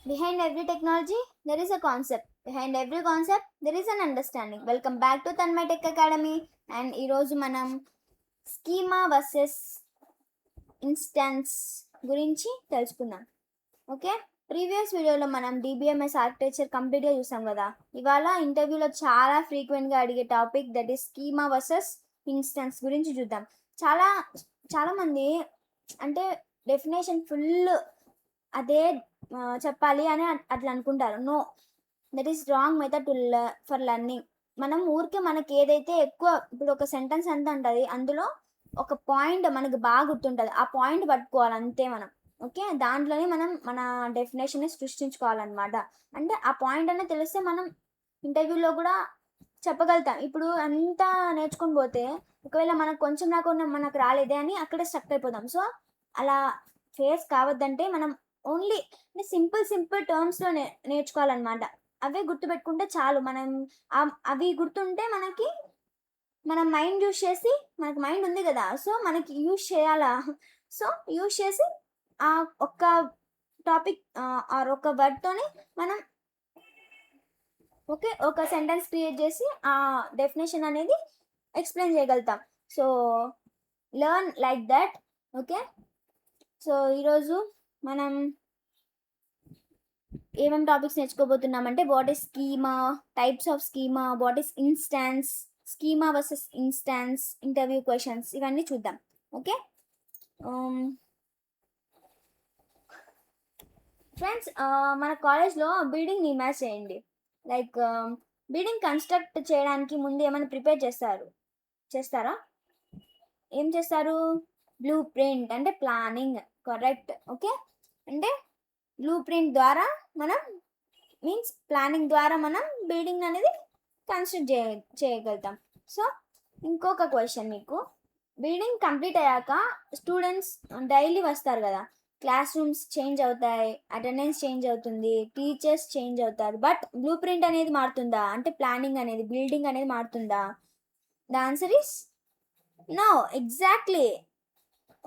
Behind every technology, there is a concept. Behind every concept, there is an understanding. Welcome back to Tanmay Tech Academy. And ఈరోజు మనం schema versus instance గురించి తెలుసుకుందాం. Okay, previous వీడియోలో మనం DBMS architecture కంప్లీట్గా చూసాం కదా. ఇవాళ ఇంటర్వ్యూలో చాలా ఫ్రీక్వెంట్గా అడిగే topic that is schema versus instance గురించి చూద్దాం. చాలా చాలామంది అంటే డెఫినేషన్ ఫుల్ అదే చెప్పాలి అని అట్లా అనుకుంటారు. No, that is wrong method to for learning. మనం ఊరికే మనకి ఏదైతే ఎక్కువ, ఇప్పుడు ఒక సెంటెన్స్ ఎంత ఉంటుంది, అందులో ఒక పాయింట్ మనకి బాగా గుర్తుంటుంది, ఆ పాయింట్ పట్టుకోవాలి అంతే మనం. ఓకే, దాంట్లోనే మనం మన డెఫినేషన్ని సృష్టించుకోవాలన్నమాట. అంటే ఆ పాయింట్ అనేది తెలిస్తే మనం ఇంటర్వ్యూలో కూడా చెప్పగలుగుతాం. ఇప్పుడు అంతా నేర్చుకొని పోతే ఒకవేళ మనకు కొంచెం రాకుండా మనకు రాలేదే అని అక్కడే స్టక్ అయిపోతాం. సో అలా ఫేస్ కావద్దంటే మనం ఓన్లీ సింపుల్ టర్మ్స్లో నేర్చుకోవాలన్నమాట. అవే గుర్తుపెట్టుకుంటే చాలు. మనం అవి గుర్తుంటే మనకి మన మైండ్ యూస్ చేసి, మనకు మైండ్ ఉంది కదా, సో మనకి యూస్ చేయాలా. సో యూస్ చేసి ఆ ఒక్క టాపిక్ ఆర్ ఒక వర్డ్తోని మనం ఓకే ఒక సెంటెన్స్ క్రియేట్ చేసి ఆ డెఫినేషన్ అనేది ఎక్స్ప్లెయిన్ చేయగలుగుతాం. So learn like that. Okay, so ఈరోజు మనం ఏమేమి టాపిక్స్ నేర్చుకోబోతున్నామంటే what is schema, types of schema, what is instance, schema versus instance, interview questions, ఇవన్నీ చూద్దాం. ఓకే ఫ్రెండ్స్, మన కాలేజ్లో బిల్డింగ్ ఇమాజ్ చేయండి. లైక్ బిల్డింగ్ కన్స్ట్రక్ట్ చేయడానికి ముందు ఏమైనా ప్రిపేర్ చేస్తారా? ఏం చేస్తారు? బ్లూ ప్రింట్ అంటే ప్లానింగ్, కరెక్ట్. ఓకే, అంటే బ్లూ ప్రింట్ ద్వారా మనం మీన్స్ ప్లానింగ్ ద్వారా మనం బిల్డింగ్ అనేది కన్స్ట్రక్ట్ చేయగలుగుతాం. సో ఇంకొక క్వశ్చన్ మీకు, బిల్డింగ్ కంప్లీట్ అయ్యాక స్టూడెంట్స్ డైలీ వస్తారు కదా, క్లాస్ రూమ్స్ చేంజ్ అవుతాయి, అటెండెన్స్ చేంజ్ అవుతుంది, టీచర్స్ చేంజ్ అవుతారు, బట్ బ్లూ ప్రింట్ అనేది మారుతుందా? అంటే ప్లానింగ్ అనేది, బిల్డింగ్ అనేది మారుతుందా? The answer is no, exactly.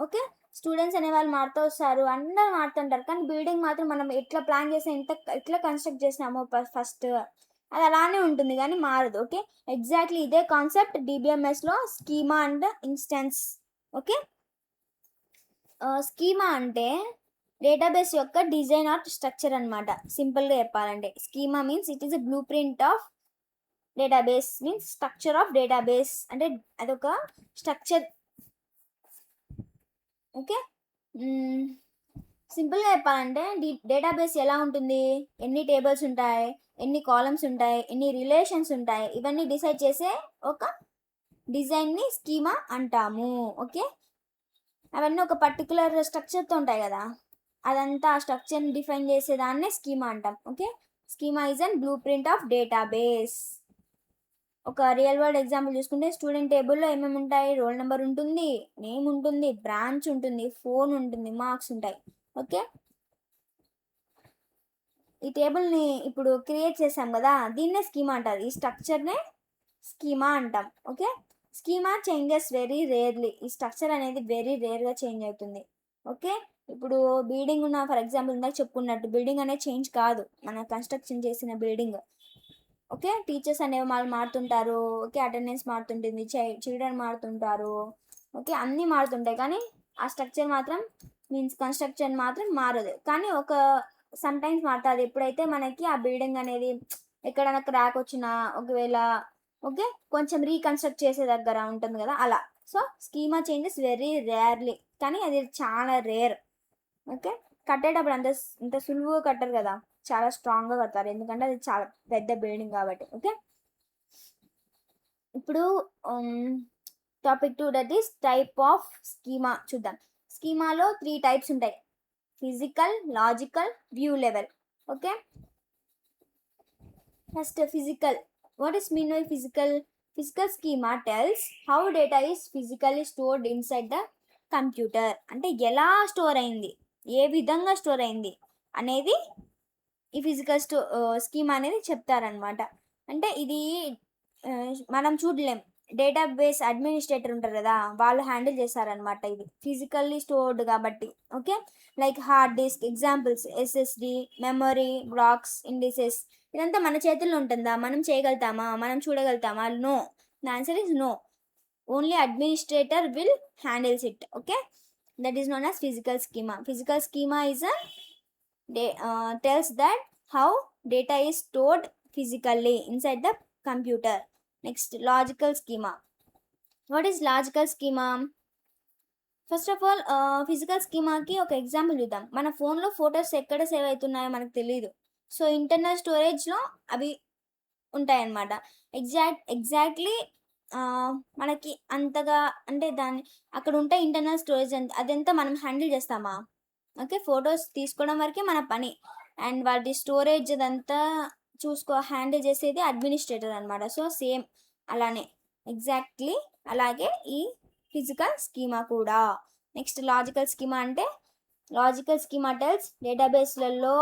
Okay, students అనే వాళ్ళు మారుతూ వస్తారు, అందరూ మారుతుంటారు, కానీ బిల్డింగ్ మాత్రం మనం ఎట్లా ప్లాన్ చేసినా, ఎట్లా కన్స్ట్రక్ట్ చేసినామో ఫస్ట్ అది అలానే ఉంటుంది కానీ మారదు. ఓకే, ఎగ్జాక్ట్లీ ఇదే కాన్సెప్ట్ డిబిఎంఎస్లో schema and instance. Okay, schema అంటే డేటాబేస్ యొక్క డిజైన్ ఆర్ స్ట్రక్చర్ అనమాట. సింపుల్గా చెప్పాలంటే schema means it is a blueprint of database, means structure of database అంటే అదొక స్ట్రక్చర్. ఓకే, సింపుల్గా చెప్పాలంటే డేటాబేస్ ఎలా ఉంటుంది, ఎన్ని టేబుల్స్ ఉంటాయి, ఎన్ని కాలమ్స్ ఉంటాయి, ఎన్ని రిలేషన్స్ ఉంటాయి, ఇవన్నీ డిసైడ్ చేసే ఒక డిజైన్ని స్కీమా అంటాము. ఓకే, అవన్నీ ఒక పర్టికులర్ స్ట్రక్చర్తో ఉంటాయి కదా, అదంతా ఆ స్ట్రక్చర్ని డిఫైన్ చేసేదాన్నే స్కీమా అంటాం. Okay, schema is an blue print of database. ఒక రియల్ వరల్డ్ ఎగ్జాంపుల్ చూసుకుంటే స్టూడెంట్ టేబుల్లో ఏమేమి ఉంటాయి? రోల్ నెంబర్ ఉంటుంది, నేమ్ ఉంటుంది, బ్రాంచ్ ఉంటుంది, ఫోన్ ఉంటుంది, మార్క్స్ ఉంటాయి. ఓకే, ఈ టేబుల్ని ఇప్పుడు క్రియేట్ చేసాం కదా, దీన్నే స్కీమా అంటారు, ఈ స్ట్రక్చర్నే స్కీమా అంటాం. Okay, schema changes very rarely, ఈ స్ట్రక్చర్ అనేది వెరీ రేర్గా చేంజ్ అవుతుంది. ఓకే, ఇప్పుడు బిల్డింగ్ ఉన్న, ఫర్ ఎగ్జాంపుల్ ఇందాక చెప్పుకున్నట్టు బిల్డింగ్ అనేది చేంజ్ కాదు, మన కన్స్ట్రక్షన్ చేసిన బిల్డింగ్. ఓకే, టీచర్స్ అనేవి వాళ్ళు మారుతుంటారు, ఓకే, అటెండెన్స్ మారుతుంటుంది, చిల్డ్రన్ మారుతుంటారు, ఓకే, అన్నీ మారుతుంటాయి, కానీ ఆ స్ట్రక్చర్ మాత్రం మీన్స్ కన్స్ట్రక్షన్ మాత్రం మారదు. కానీ ఒక సమ్ టైమ్స్ మారుతుంది, ఎప్పుడైతే మనకి ఆ బిల్డింగ్ అనేది ఎక్కడైనా క్రాక్ వచ్చినా, ఒకవేళ ఓకే కొంచెం రీకన్స్ట్రక్ట్ చేసే దగ్గర ఉంటుంది కదా, అలా. So schema changes very rarely, కానీ అది చాలా రేర్. ఓకే, కట్టేటప్పుడు అంత సులువుగా కట్టరు కదా, చాలా స్ట్రాంగ్గా కడతారు, ఎందుకంటే అది చాలా పెద్ద బిల్డింగ్ కాబట్టి. ఓకే, ఇప్పుడు topic 2 that is type of schema చూద్దాం. స్కీమాలో 3 టైప్స్ ఉంటాయి: physical, logical, view level. Okay, first physical. What is mean by physical? Physical schema tells how data is physically stored inside the computer. అంటే ఎలా store అయింది, ఏ విధంగా store అయింది అనేది ఈ physical schema అనేది చెప్తారనమాట. అంటే ఇది మనం చూడలేం, డేటాబేస్ అడ్మినిస్ట్రేటర్ ఉంటారు కదా, వాళ్ళు హ్యాండిల్ చేస్తారనమాట. ఇది ఫిజికల్లీ స్టోర్డ్ కాబట్టి. Okay, like hard disk examples SSD, memory blocks, indices. ఇదంతా మన చేతుల్లో ఉంటుందా? మనం చేయగలుగుతామా? మనం చూడగలుగుతామా? No. The answer is no. Only administrator will handles it. Okay, that is known as physical schema. Physical schema is a tells that how data is stored physically inside the computer. Next, logical schema. What is logical schema? First of all physical స్కీమాకి ఒక example చూద్దాం. మన ఫోన్లో photos ఎక్కడ save అవుతున్నాయో మనకు తెలియదు. So internal స్టోరేజ్లో అవి ఉంటాయన్నమాట. ఎగ్జాక్ట్లీ మనకి అంతగా అంటే దాన్ని అక్కడ ఉంటే ఇంటర్నల్ స్టోరేజ్ అదంతా మనం హ్యాండిల్ చేస్తామా? ఓకే, ఫొటోస్ తీసుకోవడం వరకే మన పని, అండ్ వాటి స్టోరేజ్ అదంతా హ్యాండిల్ చేసేది అడ్మినిస్ట్రేటర్ అనమాట. సో సేమ్ అలానే ఎగ్జాక్ట్లీ అలాగే ఈ ఫిజికల్ స్కీమా కూడా. నెక్స్ట్ లాజికల్ స్కీమా అంటే లాజికల్ స్కీమా టెల్స్ డేటాబేస్లలో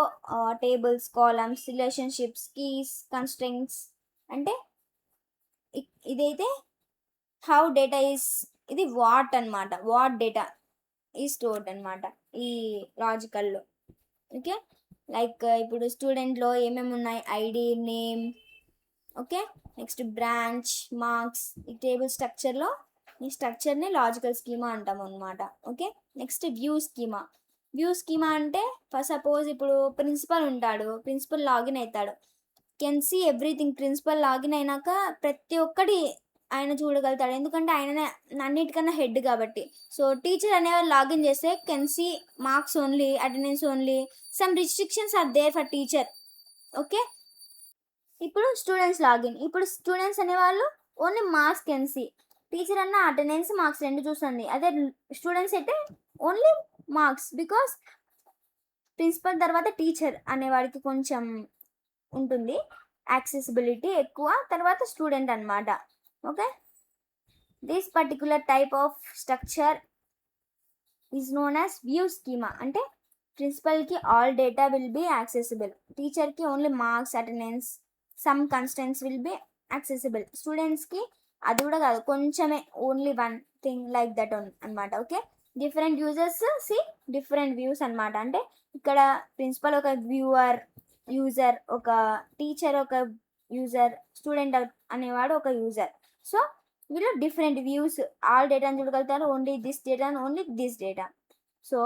tables, columns, relationships, keys, constraints. అంటే ఇదైతే హౌ డేటా ఈస్, ఇది వాట్ అనమాట, వాట్ డేటా ఈ స్టోర్డ్ అనమాట ఈ లాజికల్లో. ఓకే, లైక్ ఇప్పుడు స్టూడెంట్లో ఏమేమి ఉన్నాయి? ID, name. Okay, next branch, marks. ఈ టేబుల్ స్ట్రక్చర్లో ఈ స్ట్రక్చర్ని లాజికల్ స్కీమా అంటాం అనమాట. Okay, next view schema. View schema అంటే ఫర్ సపోజ్ ఇప్పుడు ప్రిన్సిపల్ ఉంటాడు, ప్రిన్సిపల్ లాగిన్ అవుతాడు, can see everything. Principal login అయినాక ప్రతి ఒక్కటి ఆయన చూడగలుగుతాడు, ఎందుకంటే ఆయననే అన్నిటికన్నా హెడ్ కాబట్టి. సో టీచర్ అనేవారు లాగిన్ చేస్తే can see marks only, attendance only, some restrictions are there for teacher. Okay, ఇప్పుడు స్టూడెంట్స్ లాగిన్. ఇప్పుడు స్టూడెంట్స్ అనేవాళ్ళు only marks can see, teacher అన్న అటెండెన్స్, మార్క్స్ రెండు చూస్తుంది. అదే స్టూడెంట్స్ అయితే ఓన్లీ మార్క్స్, బికాస్ ప్రిన్సిపల్ తర్వాత టీచర్ అనేవాడికి కొంచెం ఉంటుంది యాక్సెసిబిలిటీ ఎక్కువ, తర్వాత స్టూడెంట్ అనమాట. Okay, this particular type of structure is known as view schema. అంటే ప్రిన్సిపల్కి all data will be accessible, టీచర్కి only marks, attendance, some constants will be accessible, స్టూడెంట్స్కి అది కూడా కాదు, కొంచెమే, only one thing like that అనమాట. Okay, different users see different views అనమాట. అంటే ఇక్కడ ప్రిన్సిపల్ ఒక వ్యూవర్, యూజర్ ఒక టీచర్, ఒక యూజర్, స్టూడెంట్ అనేవాడు ఒక యూజర్. సో వీళ్ళు డిఫరెంట్ వ్యూస్, ఆల్ డేటాని చూడగలుగుతారు, only this data, only this data. So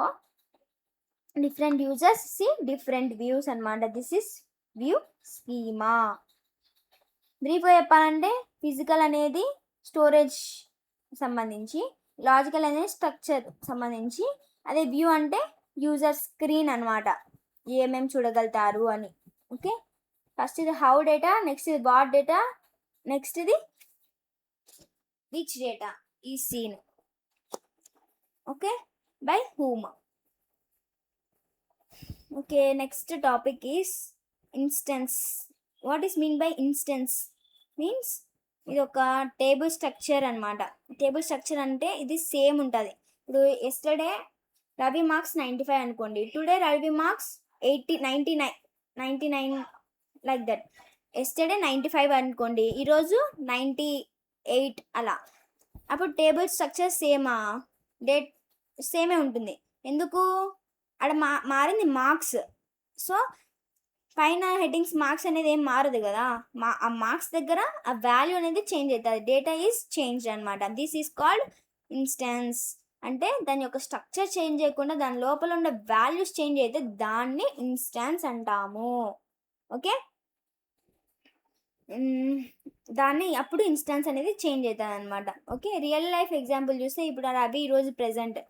different users see different views అనమాట. This is view schema. బ్రీఫ్గా చెప్పాలంటే ఫిజికల్ అనేది స్టోరేజ్ సంబంధించి, లాజికల్ అనేది స్ట్రక్చర్ సంబంధించి, అదే వ్యూ అంటే యూజర్ స్క్రీన్ అనమాట, ఏమేమి చూడగలుగుతారు అని. ఓకే, ఫస్ట్ ఇది హౌ డేటా, నెక్స్ట్ ఇది వాట్ డేటా, నెక్స్ట్ ఇది which data is seen. Okay, by whom. Okay, next topic is instance. What is mean by instance? Means ఇది ఒక టేబుల్ స్ట్రక్చర్ అనమాట. టేబుల్ స్ట్రక్చర్ అంటే ఇది సేమ్ ఉంటుంది. ఇప్పుడు ఎస్టర్డే రవి మార్క్స్ 95 అనుకోండి, today Ravi marks 99 like that. Yesterday 95 అనుకోండి, ఈరోజు 98 అలా. అప్పుడు టేబుల్ స్ట్రక్చర్ డేట్ సేమే ఉంటుంది. ఎందుకు? అక్కడ మారింది మార్క్స్. సో పైన హెడ్డింగ్స్ మార్క్స్ అనేది ఏం మారదు కదా, ఆ మార్క్స్ దగ్గర ఆ వాల్యూ అనేది చేంజ్ అవుతుంది, డేటా ఈజ్ చేంజ్ అనమాట. This is called instance. అంటే దాని యొక్క స్ట్రక్చర్ చేంజ్ చేయకుండా దాని లోపల ఉండే వాల్యూస్ చేంజ్ అయితే దాన్ని ఇన్స్టెన్స్ అంటాము. ఓకే, దాన్ని అప్పుడు ఇన్స్టెన్స్ అనేది చేంజ్ అవుతుంది అనమాట. ఓకే, రియల్ లైఫ్ ఎగ్జాంపుల్ చూస్తే ఇప్పుడు రవి ఈరోజు ప్రెజెంట్,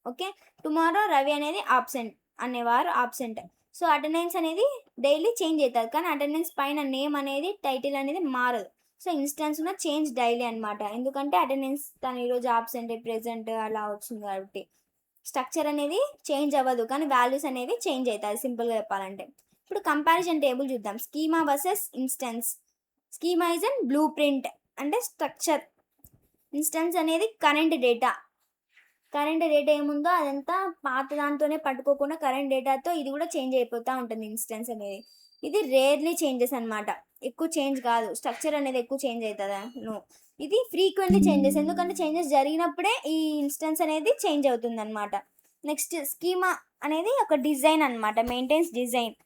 ఓకే, టుమారో రవి అనేది ఆబ్సెంట్ అనేవారు ఆబ్సెంట్. సో అటెండెన్స్ అనేది డైలీ చేంజ్ అవుతుంది, కానీ అటెండెన్స్ పైన నేమ్ అనేది టైటిల్ అనేది మారదు. సో ఇన్స్టెన్స్ ఉన్న చేంజ్ డైలీ అనమాట, ఎందుకంటే అటెండెన్స్ తను ఈరోజు ఆబ్సెంట్, ప్రెజెంట్ అలా వచ్చింది కాబట్టి. స్ట్రక్చర్ అనేది చేంజ్ అవ్వదు, కానీ వాల్యూస్ అనేవి చేంజ్ అవుతాయి, సింపుల్గా చెప్పాలంటే. ఇప్పుడు కంపారిజన్ టేబుల్ చూద్దాం. Schema versus instance. Schema is and blue print అంటే స్ట్రక్చర్. ఇన్స్టెన్స్ అనేది కరెంట్ డేటా ఏముందో అదంతా పాత దాంతోనే పట్టుకోకుండా కరెంట్ డేటాతో ఇది కూడా చేంజ్ అయిపోతూ ఉంటుంది ఇన్స్టెన్స్ అనేది. ఇది రేర్లీ చేంజెస్ అనమాట. ఎక్కువ చేంజ్ కాదు, స్ట్రక్చర్ అనేది ఎక్కువ చేంజ్ అవుతుందా? నో, ఇది ఫ్రీక్వెంట్లీ చేంజెస్, ఎందుకంటే చేంజెస్ జరిగినప్పుడే ఈ ఇన్స్టెన్స్ అనేది చేంజ్ అవుతుంది అనమాట. నెక్స్ట్ స్కీమా అనేది ఒక డిజైన్ అనమాట, మెయింటైన్స్ డిజైన్.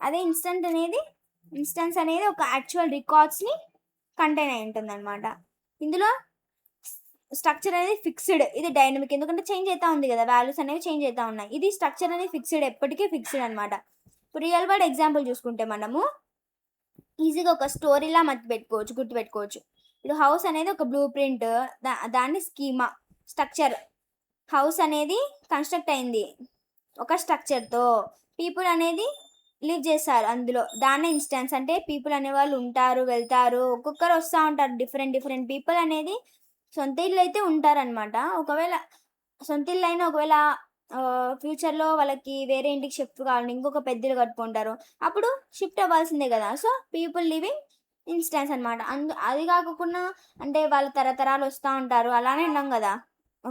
అదే ఇన్స్టెన్స్ అనేది ఒక యాక్చువల్ రికార్డ్స్ని కంటైన్ అయి ఉంటుంది అనమాట. ఇందులో స్ట్రక్చర్ అనేది ఫిక్స్డ్, ఇది డైనమిక్, ఎందుకంటే చేంజ్ అవుతా ఉంది కదా, వాల్యూస్ అనేవి చేంజ్ అవుతా ఉన్నాయి. ఇది స్ట్రక్చర్ అనేది ఫిక్స్డ్, ఎప్పటికీ ఫిక్స్డ్ అనమాట. ఇప్పుడు రియల్ వరల్డ్ ఎగ్జాంపుల్ చూసుకుంటే మనము ఈజీగా ఒక స్టోరీలా గుర్తుపెట్టుకోవచ్చు. ఇప్పుడు హౌస్ అనేది ఒక బ్లూ ప్రింట్, దాన్ని స్కీమా స్ట్రక్చర్. హౌస్ అనేది కన్స్ట్రక్ట్ అయింది ఒక స్ట్రక్చర్తో, పీపుల్ అనేది లివ్ చేస్తారు అందులో, దాన్నే ఇన్స్టెన్స్. అంటే పీపుల్ అనేవాళ్ళు ఉంటారు, వెళ్తారు, ఒక్కొక్కరు వస్తూ ఉంటారు, డిఫరెంట్ పీపుల్ అనేది సొంత ఇల్లు అయితే ఉంటారనమాట. ఒకవేళ సొంత ఇల్లు అయినా ఒకవేళ ఫ్యూచర్లో వాళ్ళకి వేరే ఇంటికి షిఫ్ట్ కావాలంటే ఇంకొక పెద్ద ఇల్లు కట్టుకుంటారు, అప్పుడు షిఫ్ట్ అవ్వాల్సిందే కదా. సో పీపుల్ లివింగ్ ఇన్స్టెన్స్ అనమాట. అది కాకుండా అంటే వాళ్ళ తరతరాలు వస్తూ ఉంటారు అలానే ఉన్నాం కదా.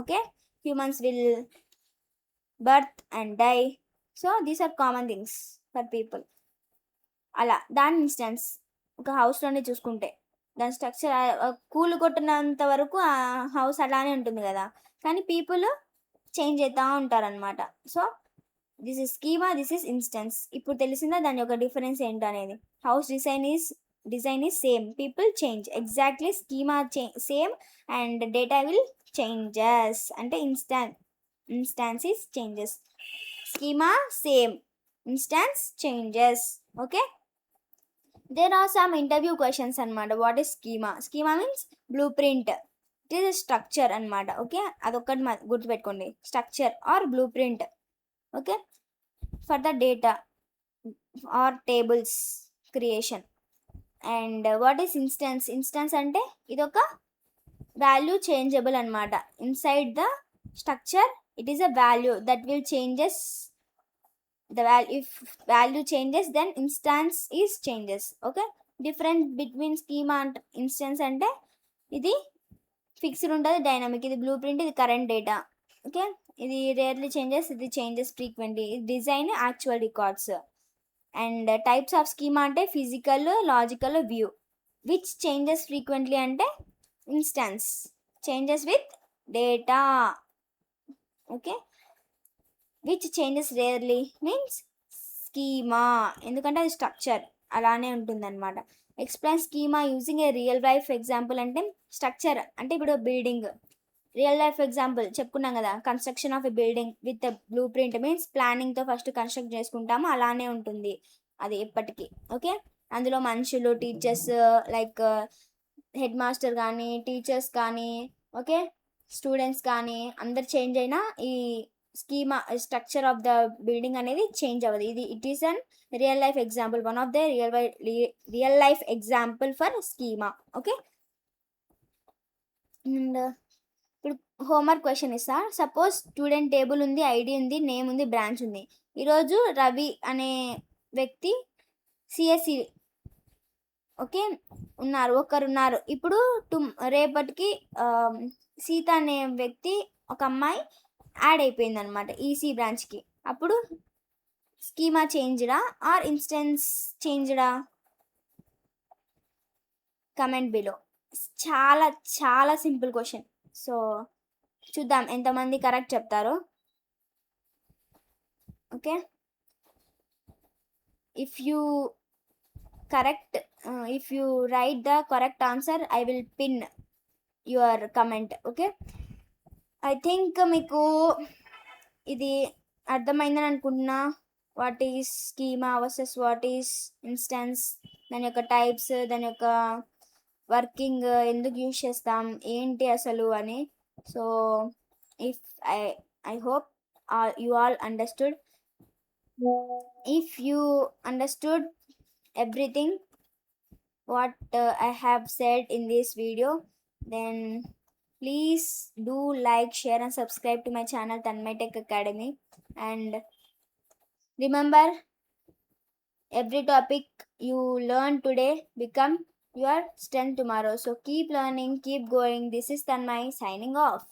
Okay, humans will birth and die, so these are common things for people. అలా దాని ఇన్స్టెన్స్ ఒక హౌస్లోనే చూసుకుంటే దాని స్ట్రక్చర్ కూలు కొట్టినంత వరకు ఆ హౌస్ అలానే ఉంటుంది కదా, కానీ పీపుల్ చేంజ్ అవుతూ ఉంటారనమాట. So this is schema, this is instance. ఇప్పుడు తెలిసిందా దాని యొక్క డిఫరెన్స్ ఏంటో అనేది. House design is same, people change. Exactly schema same and data will changes. అంటే instance is changes, schema same, instance changes. Okay, there are some interview questions అనమాట. What is schema means blueprint, it is structure అనమాట. Okay, అదొక్కటి గుర్తుపెట్టుకోండి, structure or blueprint. Okay, for the data or tables creation. And what is instance అంటే ఇదొక value changeable అనమాట. Inside the structure it is a value that will changes. If value changes, then instance is changes. Okay, difference between schema and instance అంటే ఇది fixed ఉంటుంది, dynamic. ఇది blueprint, ఇది current data. Okay, ఇది rarely changes, ఇది changes frequently. ఇది design, actual records. And types of schema అంటే physical, logical, view. Which changes frequently అంటే instance, changes with data. Okay, which changes rarely means schema, ఎందుకంటే అది structure అలానే ఉంటుందన్నమాట. Explain schema using a real life example అంటే structure అంటే ఇప్పుడు building, real life example చెప్పుకున్నాం కదా, construction of a building with blue print means ప్లానింగ్తో first construct చేసుకుంటాము, అలానే ఉంటుంది అది ఎప్పటికీ. ఓకే, అందులో మనుషులు, టీచర్స్, లైక్ హెడ్ మాస్టర్ కానీ, టీచర్స్ కానీ, ఓకే, స్టూడెంట్స్ కానీ అందరు చేంజ్ అయినా ఈ schema structure of the building అనేది చేంజ్ అవ్వదు. It is an real life example, one of the real life example for schema. Okay, and ఇప్పుడు హోంవర్క్ క్వశ్చన్ ఇస్తా. సపోజ్ స్టూడెంట్ టేబుల్ ఉంది, ఐడి ఉంది, నేమ్ ఉంది, బ్రాంచ్ ఉంది. ఈరోజు రవి అనే వ్యక్తి సిఎస్సి ఓకే ఒకరున్నారు. ఇప్పుడు రేపటికి సీత అనే వ్యక్తి, ఒక అమ్మాయి యాడ్ అయిపోయింది అనమాట ఈసీ బ్రాంచ్కి. అప్పుడు స్కీమా చేంజ్డా ఆర్ ఇన్స్టెన్స్ చేంజ్డా? Comment below. చాలా చాలా సింపుల్ క్వశ్చన్. సో చూద్దాం ఎంతమంది కరెక్ట్ చెప్తారో. Okay, if you write the correct answer, I will pin your comment. Okay, I think మీకు ఇది అర్థమైందని అనుకుంటున్నా. What is schema versus what is instance, దాని యొక్క టైప్స్, దాని యొక్క వర్కింగ్, ఎందుకు యూజ్ చేస్తాం, ఏంటి అసలు అని. So if I hope you all understood. If you understood everything what I have said in this video, then please do like, share and subscribe to my channel Tanmay Tech Academy. And remember, every topic you learn today become your strength tomorrow. So keep learning, keep going. This is Tanmay signing off.